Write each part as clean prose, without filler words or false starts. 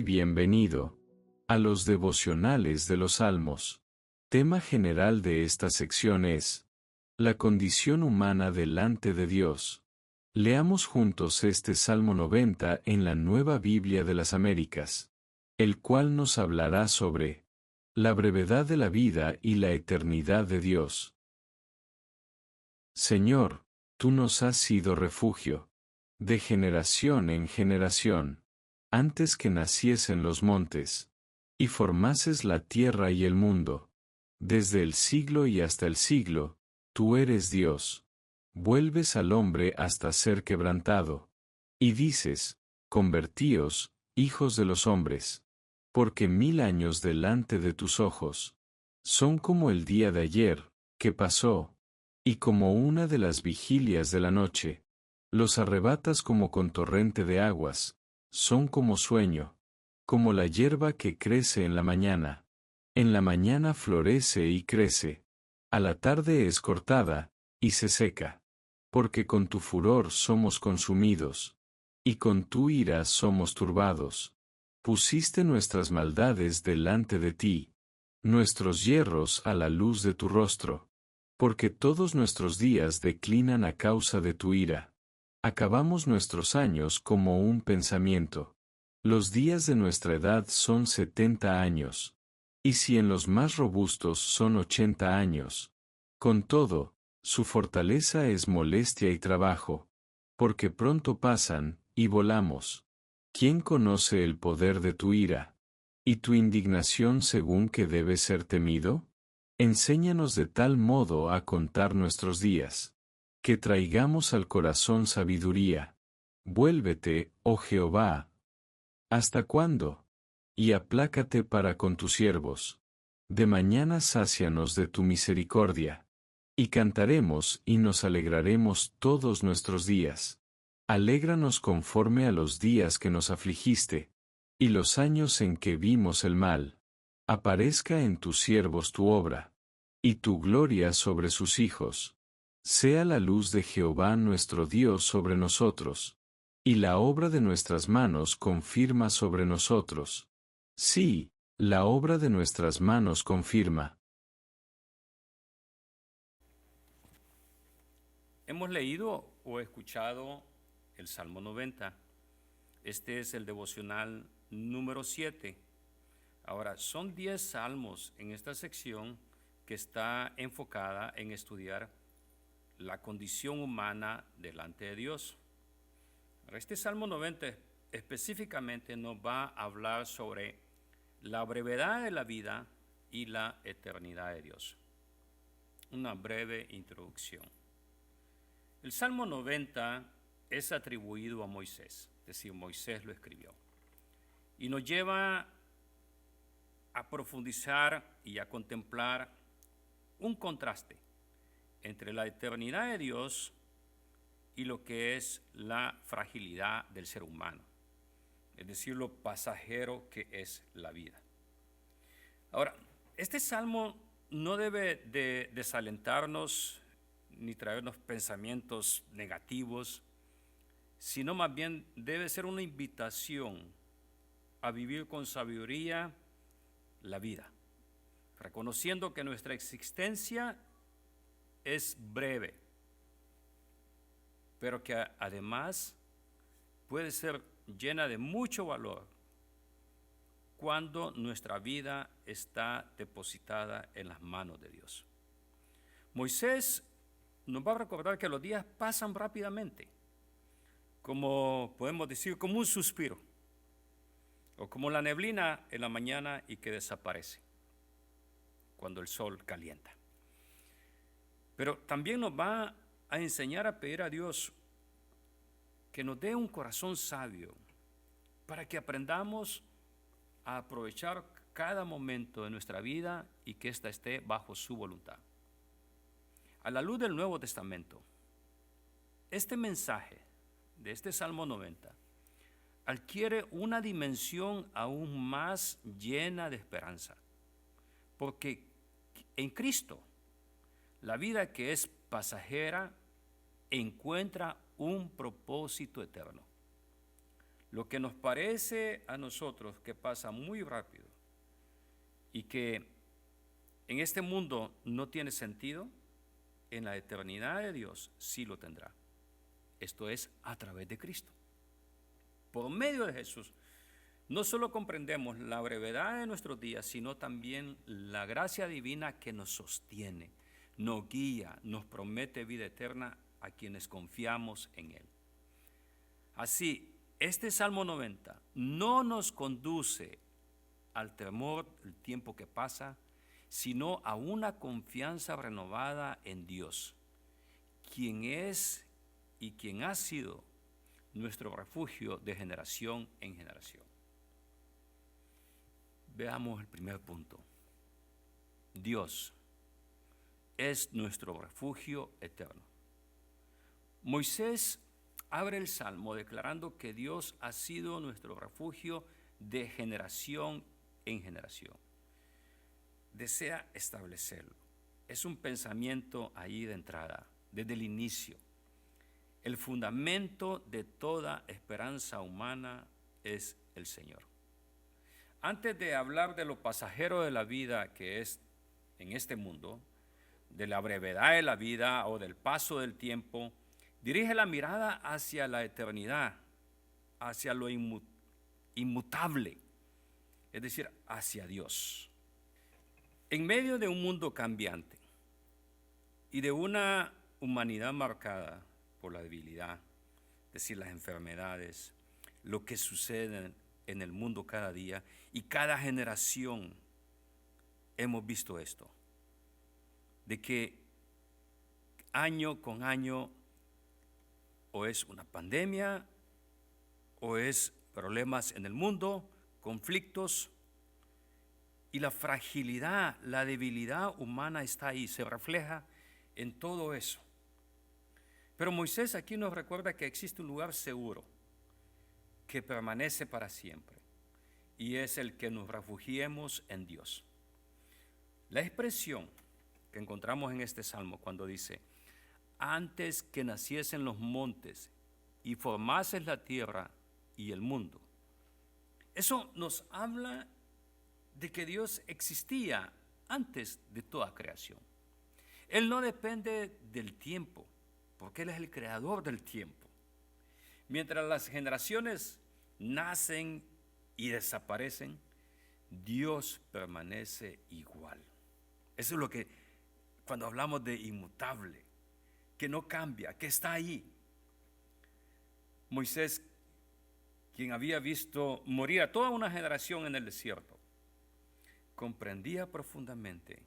bienvenido a los devocionales de los Salmos. Tema general de esta sección es la condición humana delante de Dios. Leamos juntos este Salmo 90 en la Nueva Biblia de las Américas, el cual nos hablará sobre la brevedad de la vida y la eternidad de Dios. Señor, tú nos has sido refugio, de generación en generación, antes que naciesen los montes, y formases la tierra y el mundo. Desde el siglo y hasta el siglo, tú eres Dios. Vuelves al hombre hasta ser quebrantado. Y dices, convertíos, hijos de los hombres. Porque 1000 años delante de tus ojos son como el día de ayer, que pasó, y como una de las vigilias de la noche. Los arrebatas como con torrente de aguas, son como sueño, como la hierba que crece en la mañana. En la mañana florece y crece. A la tarde es cortada, y se seca. Porque con tu furor somos consumidos, y con tu ira somos turbados. Pusiste nuestras maldades delante de ti, nuestros yerros a la luz de tu rostro. Porque todos nuestros días declinan a causa de tu ira. Acabamos nuestros años como un pensamiento. Los días de nuestra edad son 70 años. Y si en los más robustos son 80 años. Con todo, su fortaleza es molestia y trabajo. Porque pronto pasan, y volamos. ¿Quién conoce el poder de tu ira? ¿Y tu indignación según que debe ser temido? Enséñanos de tal modo a contar nuestros días, que traigamos al corazón sabiduría. Vuélvete, oh Jehová. ¿Hasta cuándo? Y aplácate para con tus siervos. De mañana sácianos de tu misericordia. Y cantaremos y nos alegraremos todos nuestros días. Alégranos conforme a los días que nos afligiste, y los años en que vimos el mal. Aparezca en tus siervos tu obra, y tu gloria sobre sus hijos. Sea la luz de Jehová nuestro Dios sobre nosotros, y la obra de nuestras manos confirma sobre nosotros. Sí, la obra de nuestras manos confirma. Hemos leído o escuchado el Salmo 90. Este es el devocional número 7. Ahora, son 10 salmos en esta sección que está enfocada en estudiar la condición humana delante de Dios. Ahora, este Salmo 90 específicamente nos va a hablar sobre la brevedad de la vida y la eternidad de Dios. Una breve introducción. El Salmo 90 es atribuido a Moisés, es decir, Moisés lo escribió. Y nos lleva a profundizar y a contemplar un contraste entre la eternidad de Dios y lo que es la fragilidad del ser humano, es decir, lo pasajero que es la vida. Ahora, este salmo no debe de desalentarnos ni traernos pensamientos negativos, sino más bien debe ser una invitación a vivir con sabiduría la vida, reconociendo que nuestra existencia es breve, pero que además puede ser llena de mucho valor cuando nuestra vida está depositada en las manos de Dios. Moisés nos va a recordar que los días pasan rápidamente, como podemos decir, como un suspiro, o como la neblina en la mañana y que desaparece cuando el sol calienta. Pero también nos va a enseñar a pedir a Dios que nos dé un corazón sabio para que aprendamos a aprovechar cada momento de nuestra vida y que ésta esté bajo su voluntad. A la luz del Nuevo Testamento, este mensaje de este Salmo 90 adquiere una dimensión aún más llena de esperanza, porque en Cristo la vida que es pasajera encuentra un propósito eterno. Lo que nos parece a nosotros que pasa muy rápido y que en este mundo no tiene sentido, en la eternidad de Dios sí lo tendrá. Esto es a través de Cristo. Por medio de Jesús, no solo comprendemos la brevedad de nuestros días, sino también la gracia divina que nos sostiene, nos guía, nos promete vida eterna a quienes confiamos en Él. Así, este Salmo 90 no nos conduce al temor del tiempo que pasa, sino a una confianza renovada en Dios, quien es y quien ha sido nuestro refugio de generación en generación. Veamos el primer punto. Dios es nuestro refugio eterno. Moisés abre el Salmo declarando que Dios ha sido nuestro refugio de generación en generación. Desea establecerlo. Es un pensamiento ahí de entrada, desde el inicio. El fundamento de toda esperanza humana es el Señor. Antes de hablar de lo pasajero de la vida que es en este mundo, de la brevedad de la vida o del paso del tiempo, dirige la mirada hacia la eternidad, hacia lo inmutable, es decir, hacia Dios. En medio de un mundo cambiante y de una humanidad marcada por la debilidad, es decir, las enfermedades, lo que sucede en el mundo cada día y cada generación, hemos visto esto, de que año con año o es una pandemia o es problemas en el mundo, conflictos, y la fragilidad, la debilidad humana está ahí, se refleja en todo eso. Pero Moisés aquí nos recuerda que existe un lugar seguro que permanece para siempre y es el que nos refugiemos en Dios. La expresión que encontramos en este salmo cuando dice: antes que naciesen los montes y formases la tierra y el mundo, eso nos habla de que Dios existía antes de toda creación. Él no depende del tiempo, porque Él es el creador del tiempo. Mientras las generaciones nacen y desaparecen, Dios permanece igual. Eso es lo que, cuando hablamos de inmutable, que no cambia, que está ahí. Moisés, quien había visto morir a toda una generación en el desierto, comprendía profundamente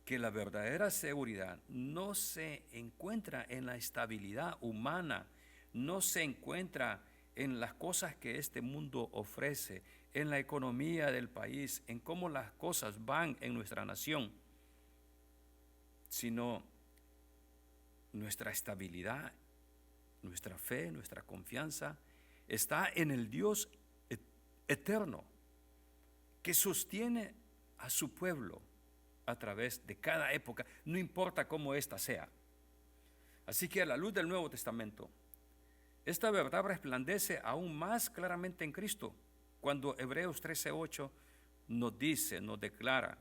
que la verdadera seguridad no se encuentra en la estabilidad humana, no se encuentra en las cosas que este mundo ofrece, en la economía del país, en cómo las cosas van en nuestra nación, sino nuestra estabilidad, nuestra fe, nuestra confianza está en el Dios eterno que sostiene a su pueblo a través de cada época, no importa cómo ésta sea. Así que a la luz del Nuevo Testamento, esta verdad resplandece aún más claramente en Cristo, cuando Hebreos 13:8 nos dice, nos declara: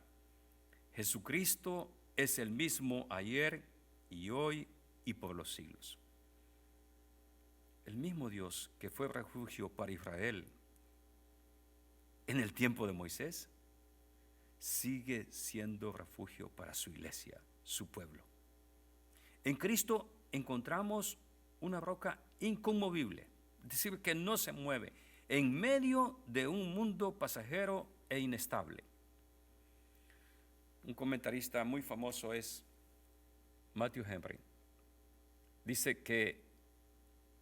Jesucristo es el mismo ayer y hoy y por los siglos. El mismo Dios que fue refugio para Israel en el tiempo de Moisés, sigue siendo refugio para su iglesia, su pueblo. En Cristo encontramos una roca inconmovible, es decir, que no se mueve, en medio de un mundo pasajero e inestable. Un comentarista muy famoso es Matthew Henry. Dice que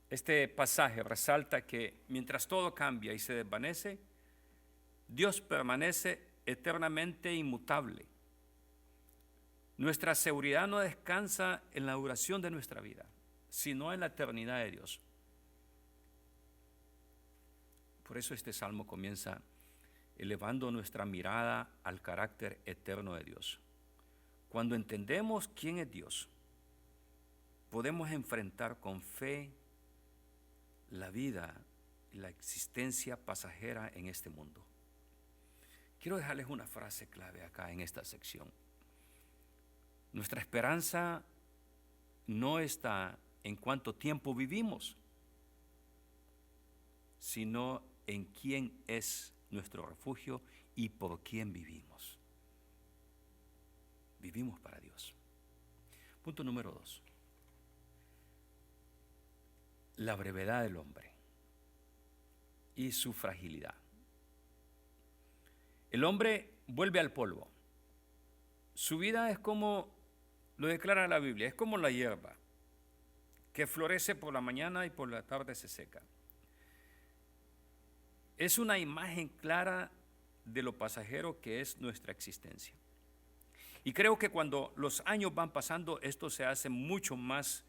este pasaje resalta que mientras todo cambia y se desvanece, Dios permanece eternamente inmutable. Nuestra seguridad no descansa en la duración de nuestra vida, sino en la eternidad de Dios. Por eso este salmo comienza elevando nuestra mirada al carácter eterno de Dios. Cuando entendemos quién es Dios, podemos enfrentar con fe la vida, y la existencia pasajera en este mundo. Quiero dejarles una frase clave acá en esta sección. Nuestra esperanza no está en cuánto tiempo vivimos, sino en quién es nuestro refugio y por quién vivimos. Vivimos para Dios. Punto número 2. La brevedad del hombre y su fragilidad. El hombre vuelve al polvo. Su vida es como lo declara la Biblia, es como la hierba que florece por la mañana y por la tarde se seca. Es una imagen clara de lo pasajero que es nuestra existencia. Y creo que cuando los años van pasando, esto se hace mucho más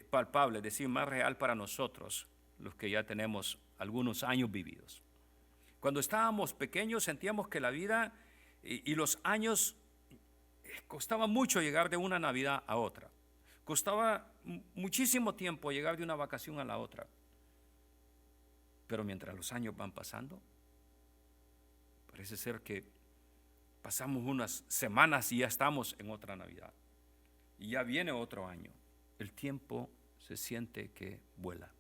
palpable, es decir, más real para nosotros, los que ya tenemos algunos años vividos. Cuando estábamos pequeños sentíamos que la vida y los años costaba mucho llegar de una Navidad a otra. Costaba muchísimo tiempo llegar de una vacación a la otra. Pero mientras los años van pasando, parece ser que pasamos unas semanas y ya estamos en otra Navidad. Y ya viene otro año. El tiempo se siente que vuela.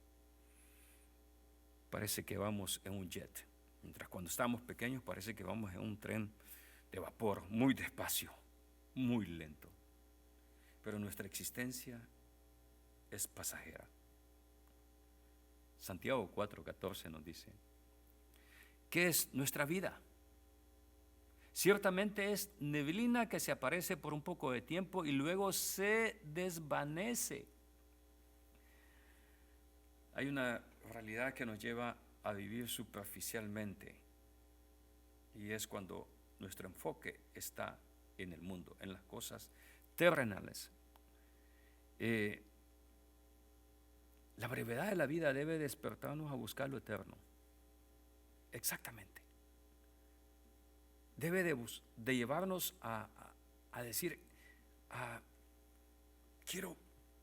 Parece que vamos en un jet. Mientras cuando estábamos pequeños parece que vamos en un tren de vapor, muy despacio, muy lento. Pero nuestra existencia es pasajera. Santiago 4:14 nos dice, ¿qué es nuestra vida? Ciertamente es neblina que se aparece por un poco de tiempo y luego se desvanece. Hay una realidad que nos lleva a vivir superficialmente y es cuando nuestro enfoque está en el mundo, en las cosas terrenales. La brevedad de la vida debe despertarnos a buscar lo eterno. Exactamente. Debe de llevarnos a decir, quiero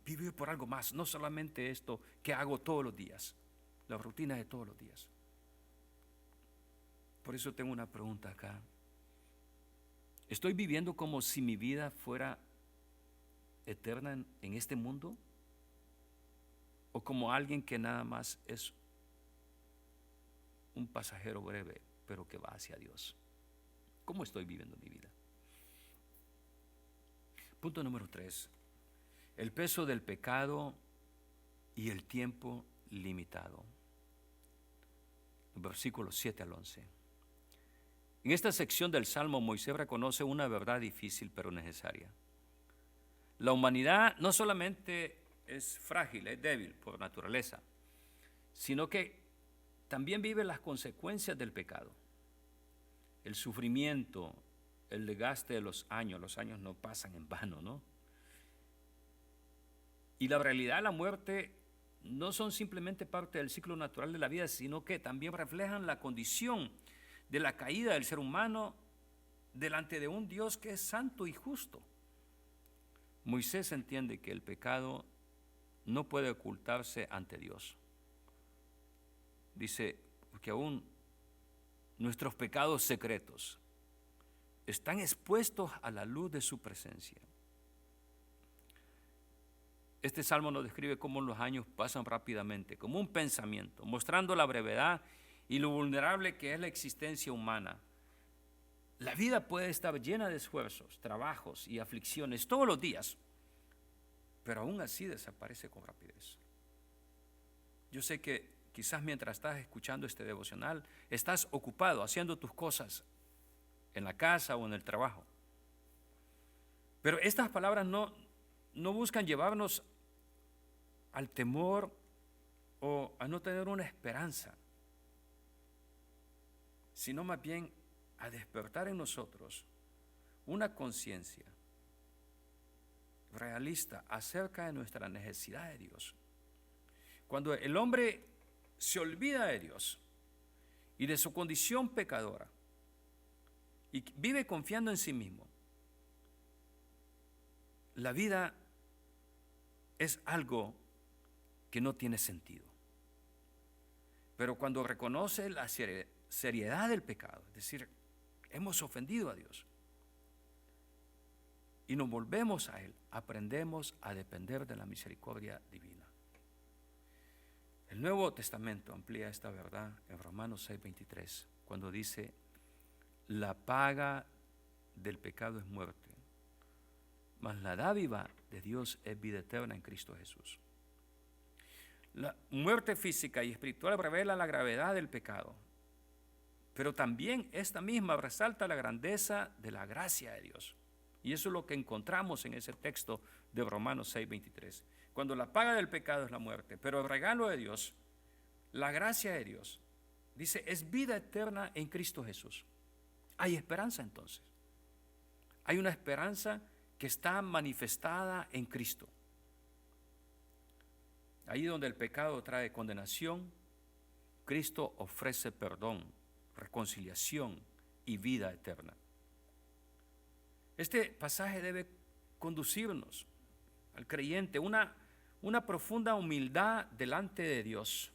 vivir por algo más, no solamente esto que hago todos los días, la rutina de todos los días. Por eso tengo una pregunta acá. ¿Estoy viviendo como si mi vida fuera eterna en este mundo? ¿O como alguien que nada más es un pasajero breve, pero que va hacia Dios? ¿Cómo estoy viviendo mi vida? Punto número 3. El peso del pecado y el tiempo limitado. Versículos 7 al 11. En esta sección del Salmo, Moisés reconoce una verdad difícil pero necesaria. La humanidad no solamente es frágil, es débil por naturaleza, sino que también vive las consecuencias del pecado. El sufrimiento, el desgaste de los años no pasan en vano, ¿no? Y la realidad, la muerte, no son simplemente parte del ciclo natural de la vida, sino que también reflejan la condición de la caída del ser humano delante de un Dios que es santo y justo. Moisés entiende que el pecado no puede ocultarse ante Dios. Dice que aún nuestros pecados secretos están expuestos a la luz de su presencia. Este salmo nos describe cómo los años pasan rápidamente, como un pensamiento, mostrando la brevedad y lo vulnerable que es la existencia humana. La vida puede estar llena de esfuerzos, trabajos y aflicciones todos los días, pero aún así desaparece con rapidez. Yo sé que quizás mientras estás escuchando este devocional, estás ocupado haciendo tus cosas en la casa o en el trabajo. Pero estas palabras no buscan llevarnos al temor o a no tener una esperanza, sino más bien a despertar en nosotros una conciencia realista acerca de nuestra necesidad de Dios. Cuando el hombre se olvida de Dios y de su condición pecadora y vive confiando en sí mismo, la vida es algo que no tiene sentido. Pero cuando reconoce la seriedad del pecado, es decir, hemos ofendido a Dios y nos volvemos a Él, aprendemos a depender de la misericordia divina. El Nuevo Testamento amplía esta verdad en Romanos 6:23, cuando dice: la paga del pecado es muerte, mas la dádiva de Dios es vida eterna en Cristo Jesús. La muerte física y espiritual revela la gravedad del pecado, pero también esta misma resalta la grandeza de la gracia de Dios. Y eso es lo que encontramos en ese texto de Romanos 6:23. Cuando la paga del pecado es la muerte, pero el regalo de Dios, la gracia de Dios, dice, es vida eterna en Cristo Jesús. Hay esperanza entonces. Hay una esperanza que está manifestada en Cristo. Ahí donde el pecado trae condenación, Cristo ofrece perdón, reconciliación y vida eterna. Este pasaje debe conducirnos al creyente una profunda humildad delante de Dios.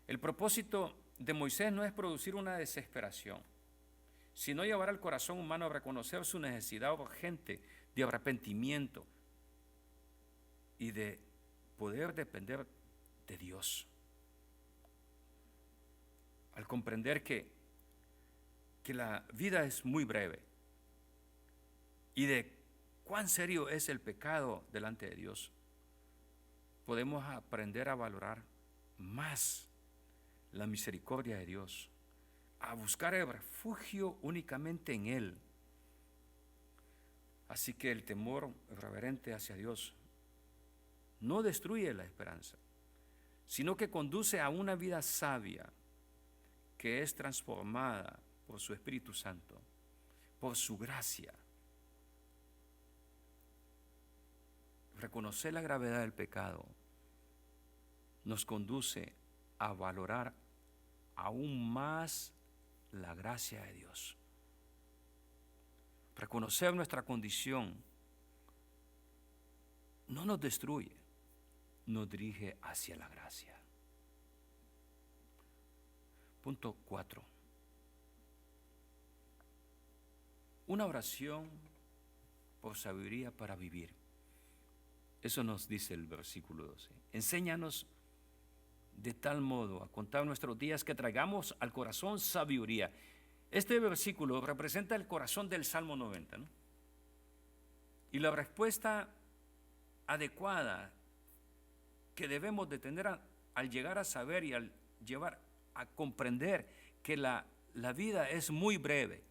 El propósito de Moisés no es producir una desesperación, sino llevar al corazón humano a reconocer su necesidad urgente de arrepentimiento y de poder depender de Dios. Al comprender que la vida es muy breve y de cuán serio es el pecado delante de Dios, podemos aprender a valorar más la misericordia de Dios, a buscar el refugio únicamente en Él. Así que el temor reverente hacia Dios no destruye la esperanza, sino que conduce a una vida sabia que es transformada por su Espíritu Santo, por su gracia. Reconocer la gravedad del pecado nos conduce a valorar aún más la gracia de Dios. Reconocer nuestra condición no nos destruye, nos dirige hacia la gracia. Punto 4. Una oración por sabiduría para vivir. Eso nos dice el versículo 12. Enséñanos de tal modo a contar nuestros días que traigamos al corazón sabiduría. Este versículo representa el corazón del Salmo 90, ¿no? Y la respuesta adecuada que debemos de tener al llegar a saber y al llevar a comprender que la vida es muy breve.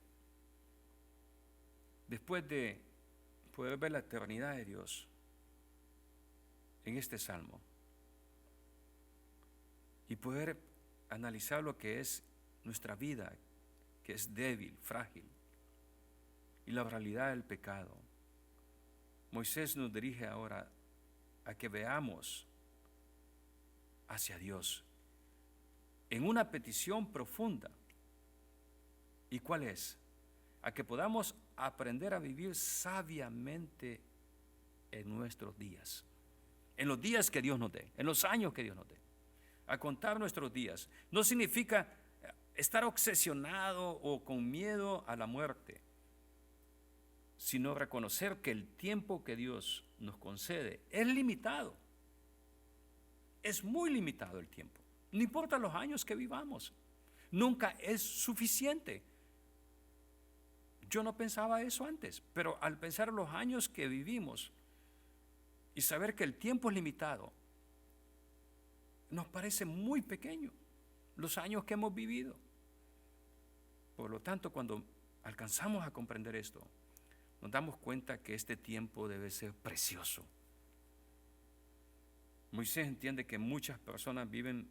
Después de poder ver la eternidad de Dios en este salmo y poder analizar lo que es nuestra vida, que es débil, frágil, y la realidad del pecado, Moisés nos dirige ahora a que veamos hacia Dios en una petición profunda. ¿Y cuál es? A que podamos aprender a vivir sabiamente en nuestros días, en los días que Dios nos dé, en los años que Dios nos dé. A contar nuestros días no significa estar obsesionado o con miedo a la muerte, sino reconocer que el tiempo que Dios nos concede es limitado. Es muy limitado el tiempo. No importa los años que vivamos, nunca es suficiente. Yo no pensaba eso antes, pero al pensar los años que vivimos y saber que el tiempo es limitado, nos parece muy pequeño los años que hemos vivido. Por lo tanto, cuando alcanzamos a comprender esto, nos damos cuenta que este tiempo debe ser precioso. Moisés entiende que muchas personas viven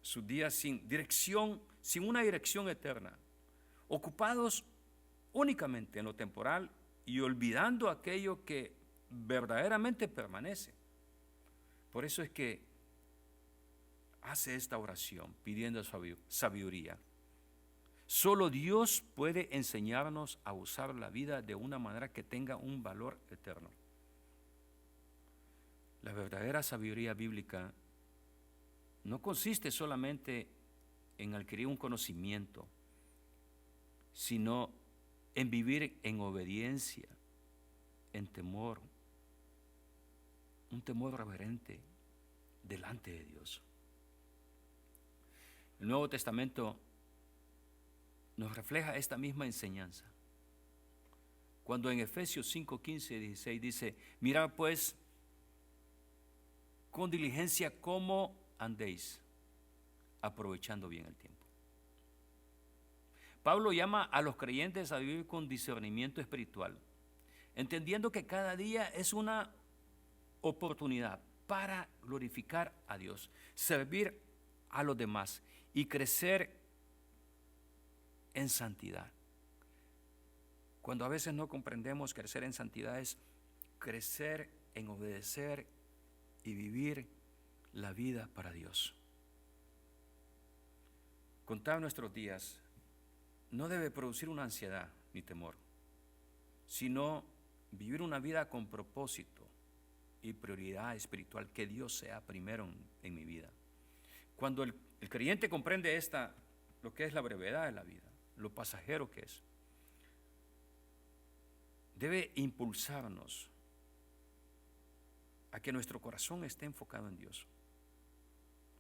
sus días sin dirección, sin una dirección eterna, ocupados únicamente en lo temporal y olvidando aquello que verdaderamente permanece. Por eso es que hace esta oración pidiendo sabiduría. Solo Dios puede enseñarnos a usar la vida de una manera que tenga un valor eterno. La verdadera sabiduría bíblica no consiste solamente en adquirir un conocimiento, sino en vivir en obediencia, en temor, un temor reverente delante de Dios. El Nuevo Testamento nos refleja esta misma enseñanza. Cuando en Efesios 5, 15 y 16 dice: mirad pues con diligencia cómo andéis, aprovechando bien el tiempo. Pablo llama a los creyentes a vivir con discernimiento espiritual, entendiendo que cada día es una oportunidad para glorificar a Dios, servir a los demás y crecer en santidad. Cuando a veces no comprendemos, crecer en santidad es crecer en obedecer y vivir la vida para Dios. Contar nuestros días no debe producir una ansiedad ni temor, sino vivir una vida con propósito y prioridad espiritual, que Dios sea primero en mi vida. Cuando el creyente comprende lo que es la brevedad de la vida, lo pasajero que es, debe impulsarnos a que nuestro corazón esté enfocado en Dios,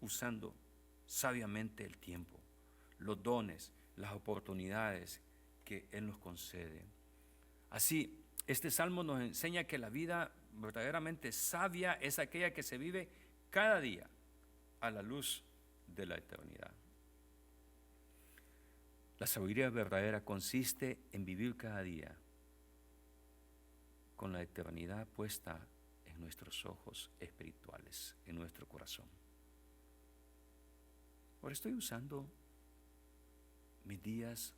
usando sabiamente el tiempo, los dones, las oportunidades que Él nos concede. Así, este salmo nos enseña que la vida verdaderamente sabia es aquella que se vive cada día a la luz de la eternidad. La sabiduría verdadera consiste en vivir cada día con la eternidad puesta en nuestros ojos espirituales, en nuestro corazón. Ahora, ¿estoy usando mis días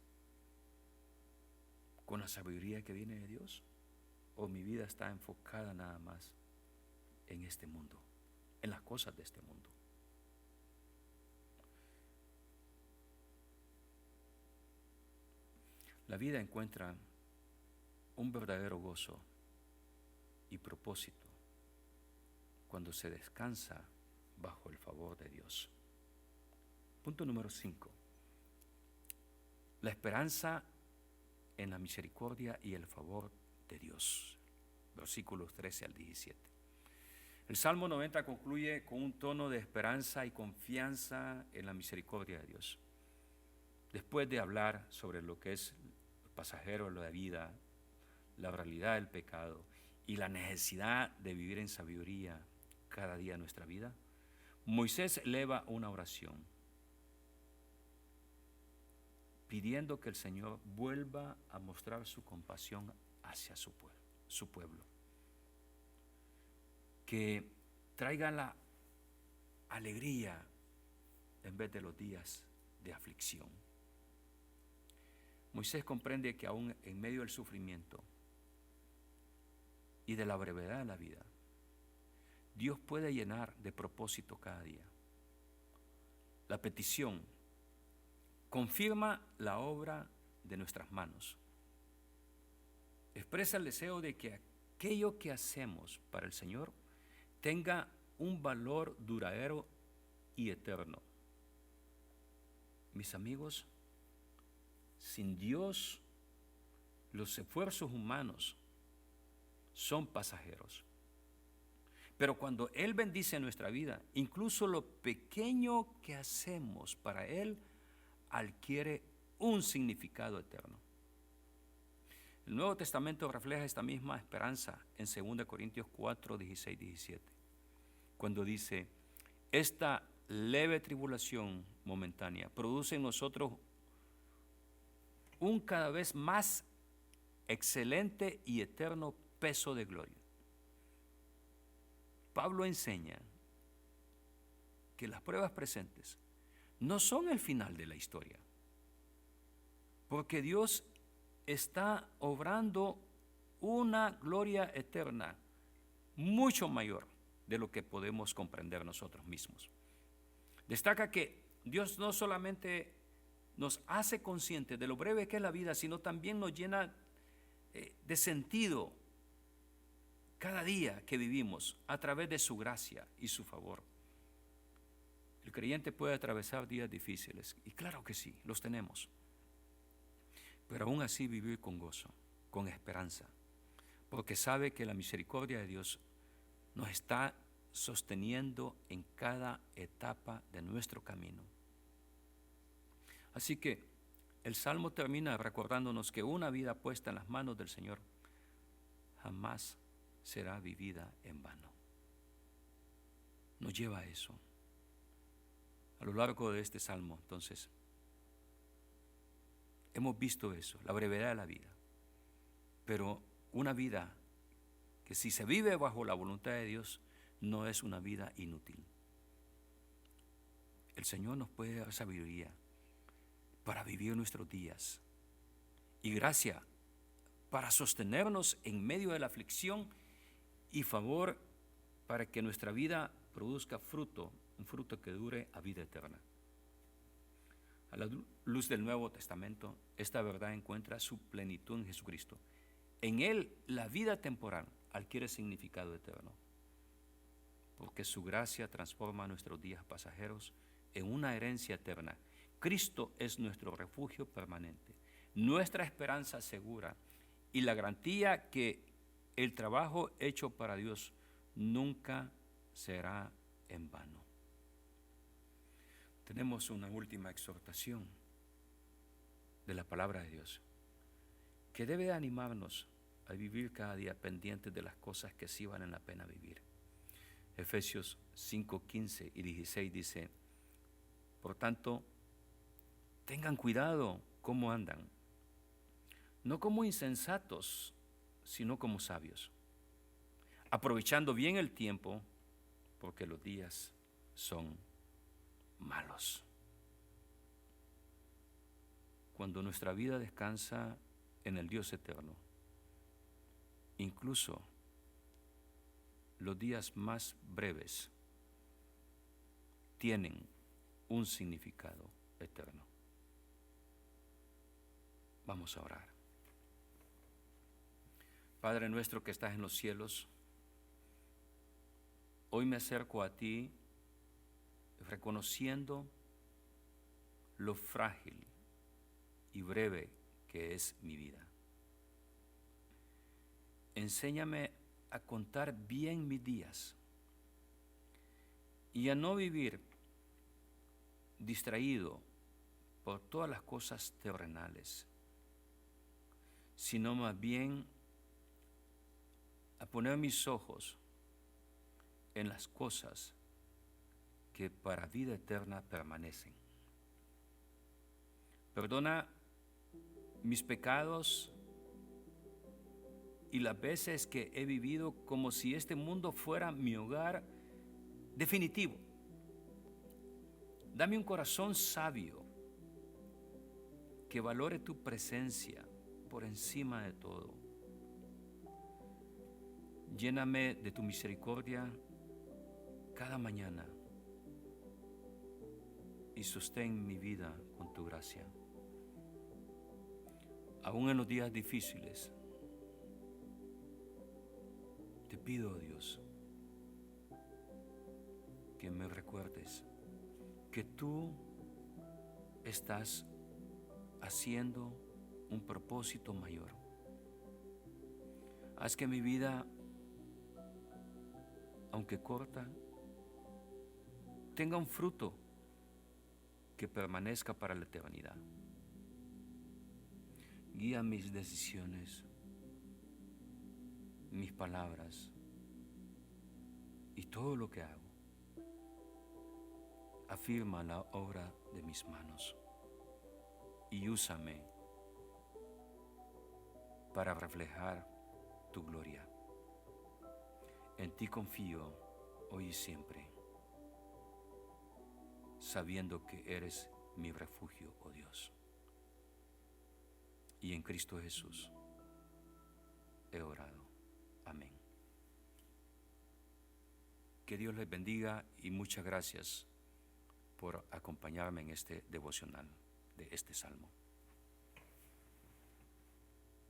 con la sabiduría que viene de Dios? ¿O mi vida está enfocada nada más en este mundo, en las cosas de este mundo? La vida encuentra un verdadero gozo y propósito cuando se descansa bajo el favor de Dios. Punto número 5. La esperanza en la misericordia y el favor de Dios. Versículos 13 al 17. El Salmo 90 concluye con un tono de esperanza y confianza en la misericordia de Dios. Después de hablar sobre lo que es pasajero de la vida, la realidad del pecado y la necesidad de vivir en sabiduría cada día de nuestra vida, Moisés eleva una oración pidiendo que el Señor vuelva a mostrar su compasión hacia su pueblo, que traiga la alegría en vez de los días de aflicción. Moisés comprende que aún en medio del sufrimiento y de la brevedad de la vida, Dios puede llenar de propósito cada día. La petición confirma la obra de nuestras manos. Expresa el deseo de que aquello que hacemos para el Señor tenga un valor duradero y eterno. Mis amigos, sin Dios, los esfuerzos humanos son pasajeros. Pero cuando Él bendice nuestra vida, incluso lo pequeño que hacemos para Él adquiere un significado eterno. El Nuevo Testamento refleja esta misma esperanza en 2 Corintios 4, 16, 17, cuando dice: esta leve tribulación momentánea produce en nosotros un cada vez más excelente y eterno peso de gloria. Pablo enseña que las pruebas presentes no son el final de la historia, porque Dios está obrando una gloria eterna mucho mayor de lo que podemos comprender nosotros mismos. Destaca que Dios no solamente nos hace conscientes de lo breve que es la vida, sino también nos llena de sentido cada día que vivimos a través de su gracia y su favor. El creyente puede atravesar días difíciles, y claro que sí, los tenemos. Pero aún así vivir con gozo, con esperanza, porque sabe que la misericordia de Dios nos está sosteniendo en cada etapa de nuestro camino. Así que el Salmo termina recordándonos que una vida puesta en las manos del Señor jamás será vivida en vano. Nos lleva a eso. A lo largo de este Salmo, entonces, hemos visto eso, la brevedad de la vida. Pero una vida que si se vive bajo la voluntad de Dios, no es una vida inútil. El Señor nos puede dar sabiduría para vivir nuestros días y gracia para sostenernos en medio de la aflicción y favor para que nuestra vida produzca fruto, un fruto que dure a vida eterna. A la luz del Nuevo Testamento, esta verdad encuentra su plenitud en Jesucristo. En Él la vida temporal adquiere significado eterno, porque su gracia transforma nuestros días pasajeros en una herencia eterna. Cristo es nuestro refugio permanente, nuestra esperanza segura y la garantía que el trabajo hecho para Dios nunca será en vano. Tenemos una última exhortación de la palabra de Dios que debe animarnos a vivir cada día pendientes de las cosas que sí valen la pena vivir. Efesios 5:15 y 16 dice: por tanto, tengan cuidado cómo andan, no como insensatos, sino como sabios, aprovechando bien el tiempo, porque los días son malos. Cuando nuestra vida descansa en el Dios eterno, incluso los días más breves tienen un significado eterno. Vamos a orar. Padre nuestro que estás en los cielos, hoy me acerco a ti reconociendo lo frágil y breve que es mi vida. Enséñame a contar bien mis días y a no vivir distraído por todas las cosas terrenales, sino más bien a poner mis ojos en las cosas que para vida eterna permanecen. Perdona mis pecados y las veces que he vivido como si este mundo fuera mi hogar definitivo. Dame un corazón sabio que valore tu presencia por encima de todo. Lléname de tu misericordia cada mañana y sostén mi vida con tu gracia. Aún en los días difíciles, te pido, oh Dios, que me recuerdes que tú estás haciendo un propósito mayor. Haz que mi vida, aunque corta, tenga un fruto que permanezca para la eternidad. Guía mis decisiones, mis palabras y todo lo que hago. Afirma la obra de mis manos y úsame para reflejar tu gloria. En ti confío hoy y siempre, sabiendo que eres mi refugio, oh Dios. Y en Cristo Jesús he orado. Amén. Que Dios les bendiga y muchas gracias por acompañarme en este devocional de este salmo.